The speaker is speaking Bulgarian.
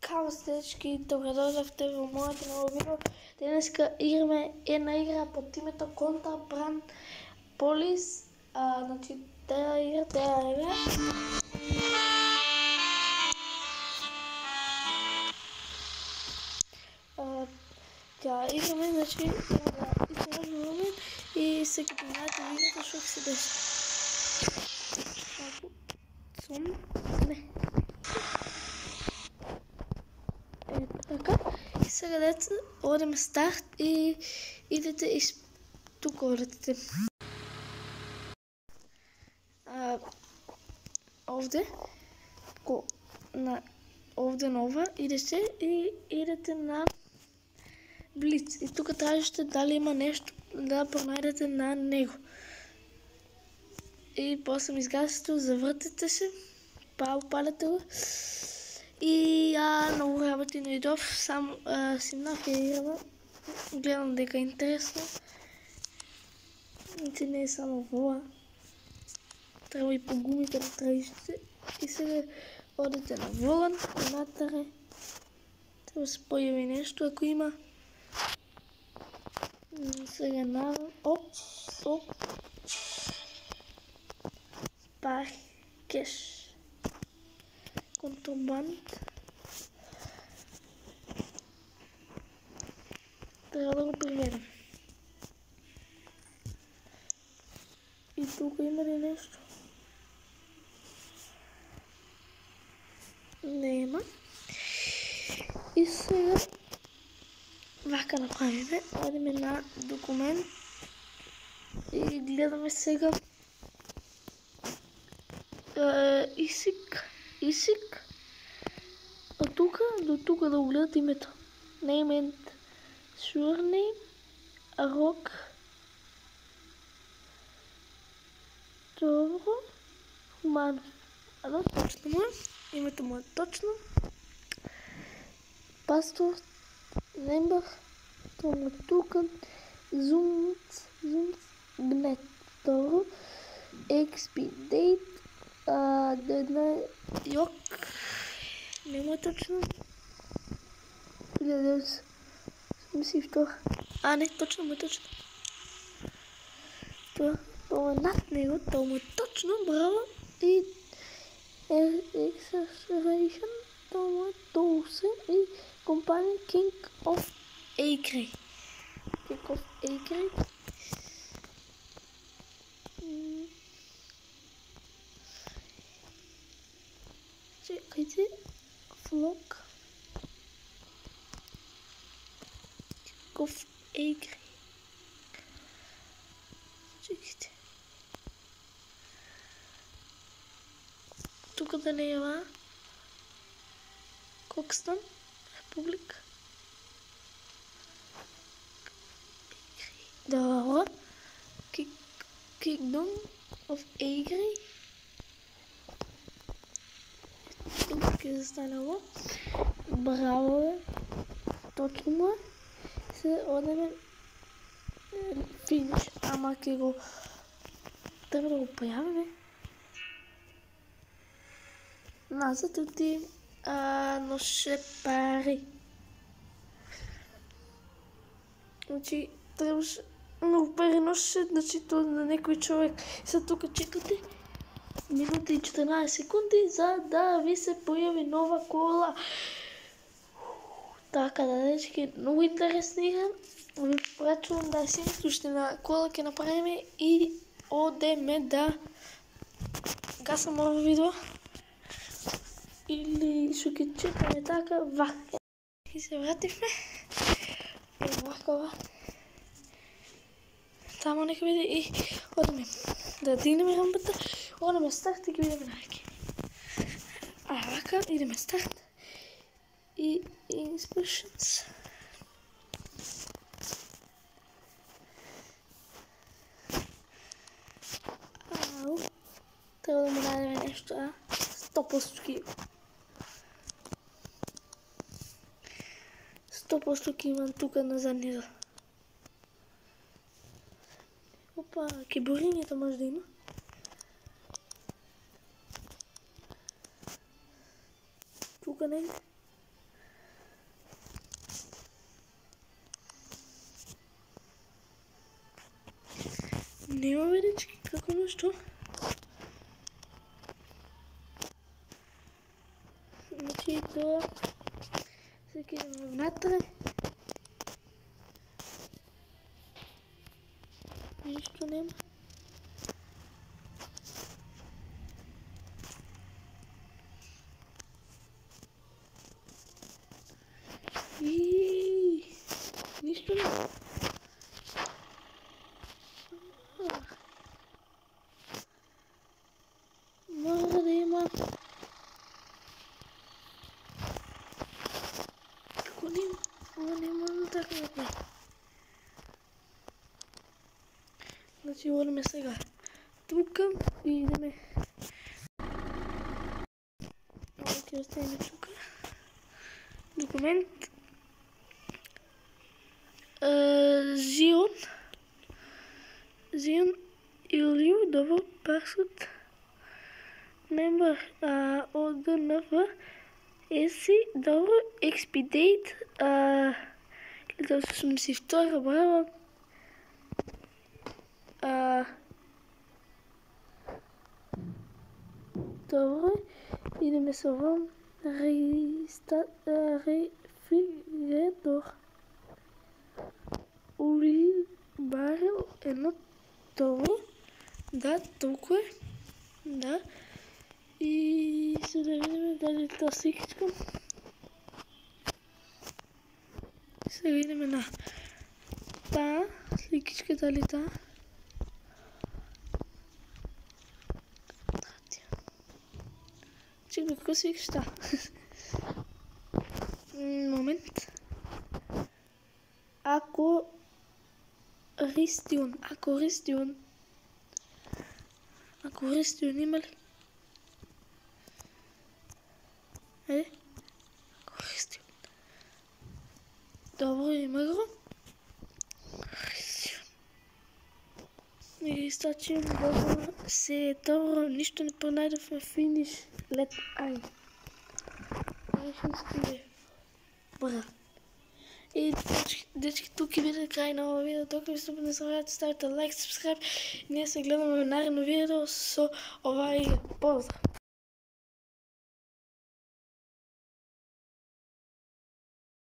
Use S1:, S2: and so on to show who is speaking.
S1: Као всички, добре дойдохте в моето ново видео. Днеска играме една игра под името Contraband Police. Значи, тази игра. Тя играме, значи, изложваме и всеки познаете играта, защото се деси. Не. Така. И сега деца, одем старт и идете из тук одете. Овде нова идете и идете на Блиц. И тук трябваше дали има нещо да пронаjdете на него. И после изгасите, завъртете се, паляте го. И много работи найдох, само симнах я играва. Гледам дека е интересно. И не е само вола. Трябва и по гумите да траищите. И сега одете на волан, натаре. Трябва да се появи нещо, ако има. Сега на оп. Кеш. Контрабанд. Трябва да го примерим. И тук има ли нещо? Нема. И сега вака направиме. Одиме на документ и гледаме сега ИСИК. До тук да го гледат името. Name and surname. Рок. Добро. Хумано. Точно му е. Името му е точно. Паспорт. Нембър. Това му е тук. Гнет. Добро. XP date. Йок. Не му е точно. 1972. Не, точно му е точно. Това е над него, това му е точно, браво. И Exaggeration, това му е Толсен и компания King of Acre. Чекайте. Влог. King of Acre. Чекайте. Тук да не е Кокстън, Република. Добро. Kingdom of Acre. Тук е застанало. Браво е. Точно му е. Се одеме финиш. Ама ке го трябва да го появиме. Назад отидем, но ще пари. Значи, трябваше много пари ноше, значи то на някой човек. Сега тук чекате минута и 14 секунди, за да ви се появи нова кола. Така да дечки, много интересна игра. Ви препоръчвам да си слушате на кола, ке направим и одеме да гасам това видео. Или ще ги чекаме така вака. И се вратихме. Вакава. Тамо нека види и одеме да дигнем рампата. Одеме старт и ги видим навеки. Вака, идеме старт. И inspections. Трябва да му дадем нещо, 100%. 100% имам тук на задния. Опа, киборинята може да има. Тук не. Нема бе, дечки, како нещо? Значи тоа се кидаме внатре. Ништо нема. Ништо нема. Мора да има. Како нема? Ова нема да така направи. Значи одиме сега тука и идеме. Ова ќе оставиме тука. Документ. Zion Илиu, добро, password. Member ODNF ESI, добро, expedite 1982, браво. Добро, идеме со вам. Рефригератор. Олив барел, едно, добро. Да, толкова е. Да. И сега да видим дали това сликичка. Сега видим на та сликичка, дали та. Чекай, какво свикаш та? Момент. Акористион има ли? Акористион. Добро, има го. И стачим добро. Се добро, нищо не пронајдовме. Finish, let I. Бра. И дечки, тук биде крај на ова видео. Тока ви се не забравяйте, ставите лайк, subscribe. Ние се гледаме в наредно видео со ова игра. Поздрав!